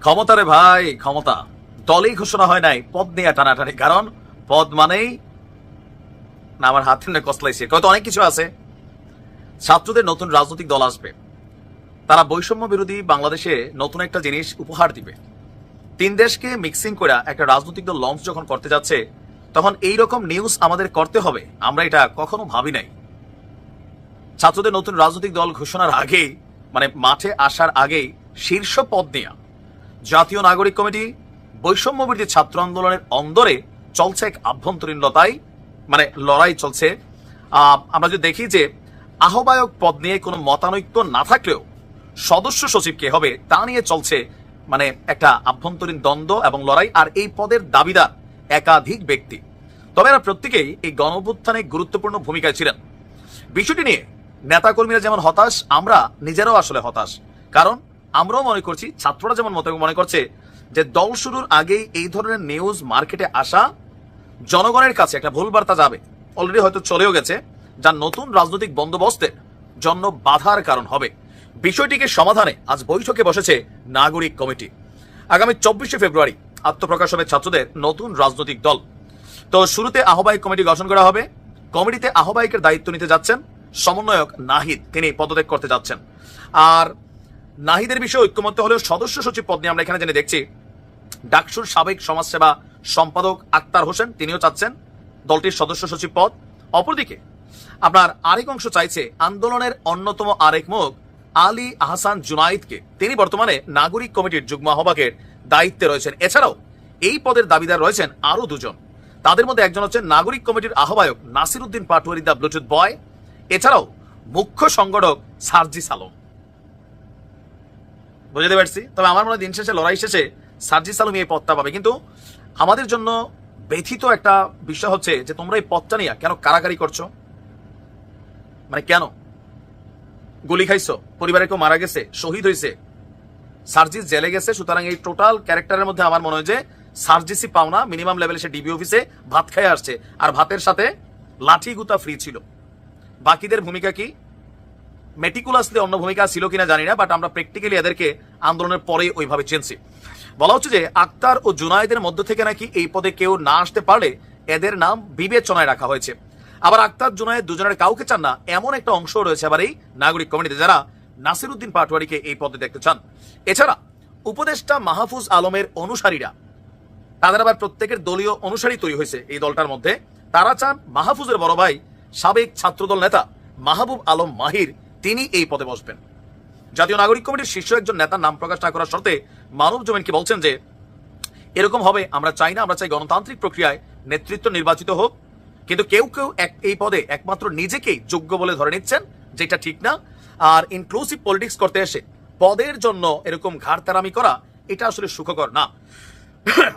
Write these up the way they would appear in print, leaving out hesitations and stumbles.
ক্ষমতা রে ভাই, ক্ষমতা। দলেই ঘোষণা হয় নাই, পদ নিয়ে টানাটানি। কারণ পদ মানেই না, আমার হাত থেকে কসলাইছে, হয়তো অনেক কিছু আছে। ছাত্রদের নতুন রাজনৈতিক দল আসবে, তারা বৈষম্য বিরোধী বাংলাদেশে নতুন একটা জিনিস উপহার দিবে। তিন দেশকে মিক্সিং করে একটা রাজনৈতিক দল লঞ্চ যখন করতে যাচ্ছে, তখন এই রকম নিউজ আমাদের করতে হবে, আমরা এটা কখনো ভাবি নাই। ছাত্রদের নতুন রাজনৈতিক দল ঘোষণার আগেই, মানে মাঠে আসার আগেই শীর্ষ পদ নিয়ে জাতীয় নাগরিক কমিটি, বৈষম্য বিরোধী ছাত্র আন্দোলনের অন্দরে চলছে এক আভ্যন্তরীণ লড়াই চলছে। আমরা যদি দেখি যে আহ্বায়ক পদ নিয়ে কোনো মতানৈক্য না থাকলেও সদস্য সচিব কে হবে তা নিয়ে চলছে একটা আভ্যন্তরীণ দ্বন্দ্ব এবং লড়াই। আর এই পদের দাবিদার একাধিক ব্যক্তি, তবে এরা প্রত্যেকেই এই গণঅভ্যুত্থানে গুরুত্বপূর্ণ ভূমিকায় ছিলেন। বিষয়টি নিয়ে নেতাকর্মীরা যেমন হতাশ, আমরা নিজেরাও আসলে হতাশ। কারণ আমরাও মনে করছি, ছাত্ররা যেমন মনে করছে যে দল শুরুর আগেই এই ধরনের নিউজ মার্কেটে আসা জনগণের কাছে একটা ভুল বার্তা যাবে, অলরেডি হয়তো চলেও গেছে, যা নতুন রাজনৈতিক বন্দোবস্তের জন্য বাধার কারণ হবে। বিষয়টিকে সমাধানে আজ বৈঠকে বসেছে নাগরিক কমিটি। আগামী 24শে ফেব্রুয়ারি আত্মপ্রকাশ হবে ছাত্রদের নতুন রাজনৈতিক দল। তো শুরুতে আহ্বায়ক কমিটি গঠন করা হবে। কমিটিতে আহ্বায়কের দায়িত্ব নিতে যাচ্ছেন সমন্বয়ক নাহিদ, তিনি পদত্যাগ করতে যাচ্ছেন। আর নাহিদের বিষয়ে ঐক্যমত্য হলেও সদস্য সচিব পদ নিয়ে আমরা এখানে জেনে দেখছি ডাকসুর সাবেক সমাজসেবা সম্পাদক আক্তার হোসেন, তিনিও চাচ্ছেন দলটির সদস্য সচিব পদ। অপরদিকে আপনার আরেক অংশ চাইছে আন্দোলনের অন্যতম আরেক মুখ আলী আহসান জুনাইদকে, তিনি বর্তমানে নাগরিক কমিটির যুগ্ম আহ্বায়কের দায়িত্বে রয়েছেন। এছাড়াও এই পদের দাবিদার রয়েছেন আরো দুজন, তাদের মধ্যে একজন হচ্ছেন নাগরিক কমিটির আহ্বায়ক নাসির উদ্দিন পাটোয়ারি দা ব্লুটুথ বয়, এছাড়াও মুখ্য সংগঠক সার্জিস আলম। বুঝতে পারছি, তবে আমার মনে হয় দিন শেষে লড়াই শেষে সার্জিস আলম এই পদটা পাবে। কিন্তু আমাদের জন্য ব্যথিত একটা বিষয় হচ্ছে যে তোমরা এই পদটা নিয়ে কেন কারাকারি করছো? কেন? গুলি খাইছো, পরিবারে কেউ মারা গেছে, শহীদ হয়েছে, সার্জিস জেলে গেছে, সুতরাং এই টোটাল ক্যারেক্টারের মধ্যে আমার মনে হয় যে সার্জিসই পাওনা। মিনিমাম লেভেলে সে ডিবি অফিসে ভাত খেয়ে আসছে, আর ভাতের সাথে লাঠি গুতা ফ্রি ছিল। বাকিদের ভূমিকা কি? মেটিকুলাসলি অন্য ভূমিকা ছিল কিনা জানি না, বাট আমরা প্র্যাকটিক্যালি এদেরকে আন্দোলনের পরে ওইভাবে চিনছি। বলা হচ্ছে যে আক্তার ও জুনায়েদের মধ্য থেকে নাকি এই পদে কেউ না আসতে পারলে এদের নাম বিবেচনায় রাখা হয়েছে। আবার আক্তার জুনায়েদ দুজনের কাউকে চান না এমন একটা অংশ রয়েছে আবার এই নাগরিক কমিটিতে, যারা নাসির উদ্দিন পাটোয়ারিকে এই পদে দেখতে চান। এছাড়া উপদেষ্টা মাহফুজ আলমের অনুসারীরা, তাদের আবার প্রত্যেকের দলীয় অনুসারী তৈরি হয়েছে এই দলটার মধ্যে, তারা চান মাহফুজের বড় ভাই সাবেক ছাত্রদল নেতা মাহবুব আলম মাহির, তিনি এই পদে বসবেন। জাতীয় নাগরিক কমিটির শীর্ষ একজন নেতার নাম প্রকাশ না করার শর্তে মানব জমিনকে বলছেন যে এরকম হবে আমরা চাই না, আমরা চাই গণতান্ত্রিক প্রক্রিয়ায় নেতৃত্ব নির্বাচিত হোক। কিন্তু কেউ কেউ এই পদে একমাত্র নিজেকেই যোগ্য বলে ধরে নিচ্ছেন, যেটা ঠিক না। আর ইনক্লুসিভ পলিটিক্স করতে এসে পদের জন্য এরকম ঘাড়তারামি করা, এটা আসলে সুখকর না।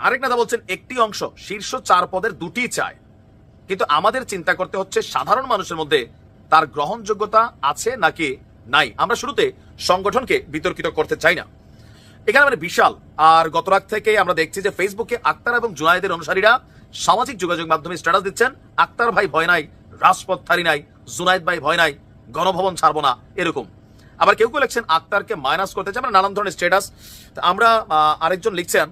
আরেক নেতা বলছেন একটি অংশ শীর্ষ 4 পদের 2টি চায়, কিন্তু আমাদের চিন্তা করতে হচ্ছে সাধারণ মানুষের মধ্যে তার গ্রহণযোগ্যতা আছে নাকি নাই। আমরা শুরুতে সংগঠনকে বিতর্কিত করতে চাই না, এখানে বিশাল। আর গত রাত থেকে আমরা দেখছি যে ফেসবুকে আক্তার এবং জুনায়েদের অনুসারীরা সামাজিক যোগাযোগ মাধ্যমে স্ট্যাটাস দিচ্ছেন, আক্তার ভাই ভয় নাই, রাজপথ ছাড়ি নাই, জুনায়েদ ভাই ভয় নাই, গণভবন ছাড়বো না, এরকম। আবার কেউ কেউ লিখছেন আক্তারকে মাইনাস করতে চাই, নানান ধরনের স্ট্যাটাস। আমরা আরেকজন লিখছেন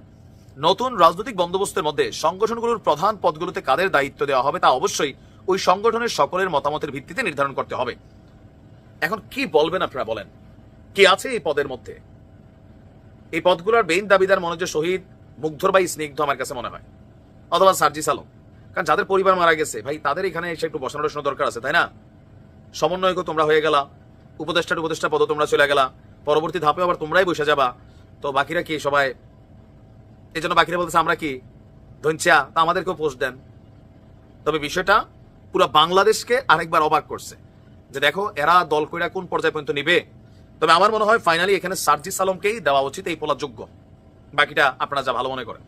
নতুন রাজনৈতিক বন্দোবস্তের মধ্যে সংগঠনগুলোর প্রধান পদগুলোতে কাদের দায়িত্ব দেওয়া হবে তা অবশ্যই ওই সংগঠনের সকলের মতামতের ভিত্তিতে নির্ধারণ করতে হবে। এখন কি বলবেন আপনারা, বলেন কি আছে এই পদের মধ্যে? এই পদগুলোর মেইন দাবিদার মনে হচ্ছে শহীদ মুগ্ধর ভাই স্নিগ্ধ, আমার কাছে মনে হয়, অথবা সার্জিস আলম। কারণ যাদের পরিবার মারা গেছে ভাই, তাদের এখানে এসে একটু বসানো দরকার আছে, তাই না? সমন্বয়ক তোমরা হয়ে গেলা, উপদেষ্টা পদ তোমরা চলে গেলা, পরবর্তী ধাপে আবার তোমরাই বসে যাবা, তো বাকিরা কি সবাই? এই জন্য বাকিরা বলতেছে আমরা কি ধনচিয়া, তা আমাদেরকেও পোস্ট দেন। তবে বিষয়টা পুরো বাংলাদেশকে আরেকবার অবাক করছে যে দেখো এরা দল কইরা কোন পর্যায়ে পর্যন্ত নিবে। তবে আমার মনে হয় ফাইনালি এখানে সার্জিস আলমকেই দেওয়া উচিত এই পোলা যোগ্য, বাকিটা আপনারা যা ভালো মনে করেন।